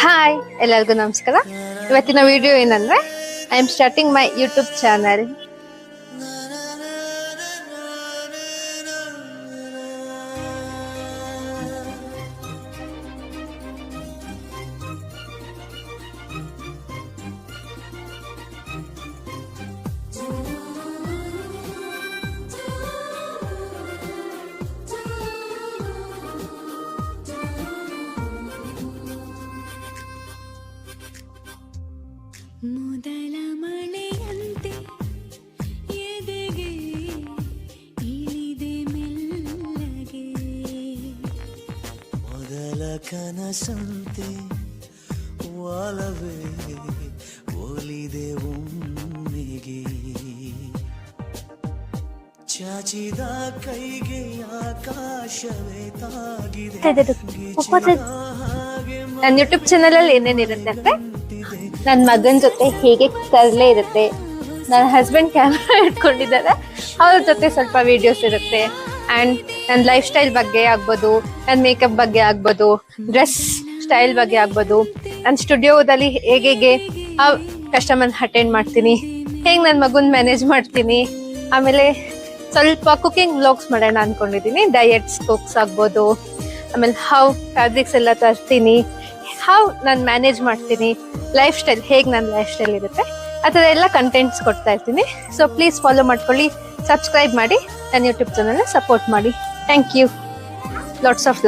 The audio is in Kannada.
ಹಾಯ್, ಎಲ್ಲರಿಗೂ ನಮಸ್ಕಾರ. ಇವತ್ತಿನ ವಿಡಿಯೋ ಏನಂದ್ರೆ, I am starting my YouTube channel. ಮೊದಲ ಮಳೆಯಂತೆ ಎದೆಗೆ ಇಳಿದೆ ಮೆಲ್ಲಗೆ, ಮೊದಲ ಕನಸಂತೆ ಒಲವೇ ಒಲಿದೆ ಒಮ್ಮೆಗೆ, ಚಾಚಿದ ಕೈಗೆ ಆಕಾಶವೇ ತಾಗಿದೆ. ನನ್ನ ಯೂಟ್ಯೂಬ್ ಚಾನಲ್ ಅಲ್ಲಿ ಏನೇನಿರುತ್ತೆ ಅಂದ್ರೆ, ನನ್ನ ಮಗನ ಜೊತೆ ಹೇಗೆ ತರಲೆ ಇರುತ್ತೆ, ನನ್ನ ಹಸ್ಬೆಂಡ್ ಕ್ಯಾಮ್ರಾ ಇಟ್ಕೊಂಡಿದ್ದಾರೆ, ಅವ್ರ ಜೊತೆ ಸ್ವಲ್ಪ ವಿಡಿಯೋಸ್ ಇರುತ್ತೆ. ಆ್ಯಂಡ್ ನನ್ನ ಲೈಫ್ ಸ್ಟೈಲ್ ಬಗ್ಗೆ ಆಗ್ಬೋದು, ನನ್ನ ಮೇಕಪ್ ಬಗ್ಗೆ ಆಗ್ಬೋದು, ಡ್ರೆಸ್ ಸ್ಟೈಲ್ ಬಗ್ಗೆ ಆಗ್ಬೋದು, ನನ್ನ ಸ್ಟುಡಿಯೋದಲ್ಲಿ ಹೇಗೆ ಕಸ್ಟಮರ್ ಅಟೆಂಡ್ ಮಾಡ್ತೀನಿ, ಹೇಗೆ ನನ್ನ ಮಗನ ಮ್ಯಾನೇಜ್ ಮಾಡ್ತೀನಿ, ಆಮೇಲೆ ಸ್ವಲ್ಪ ಕುಕಿಂಗ್ ವ್ಲಾಗ್ಸ್ ಮಾಡೋಣ ಅನ್ಕೊಂಡಿದ್ದೀನಿ. ಡಯಟ್ಸ್ ಕುಕ್ಸ್ ಆಗ್ಬೋದು, ಆಮೇಲೆ ಹೌ ಫ್ಯಾಬ್ರಿಕ್ಸ್ ಎಲ್ಲ ತರ್ತೀನಿ, ಹೌ ನಾನು ಮ್ಯಾನೇಜ್ ಮಾಡ್ತೀನಿ, ಲೈಫ್ ಸ್ಟೈಲ್ ಹೇಗೆ ನನ್ನ ಲೈಫ್ ಸ್ಟೈಲ್ ಇರುತ್ತೆ, ಆ ಥರ ಎಲ್ಲ ಕಂಟೆಂಟ್ಸ್ ಕೊಡ್ತಾ ಇರ್ತೀನಿ. ಸೊ ಪ್ಲೀಸ್ ಫಾಲೋ ಮಾಡ್ಕೊಳ್ಳಿ, ಸಬ್ಸ್ಕ್ರೈಬ್ ಮಾಡಿ, ನನ್ನ ಯೂಟ್ಯೂಬ್ ಚಾನಲ್ನ ಸಪೋರ್ಟ್ ಮಾಡಿ. Thank you. Lots of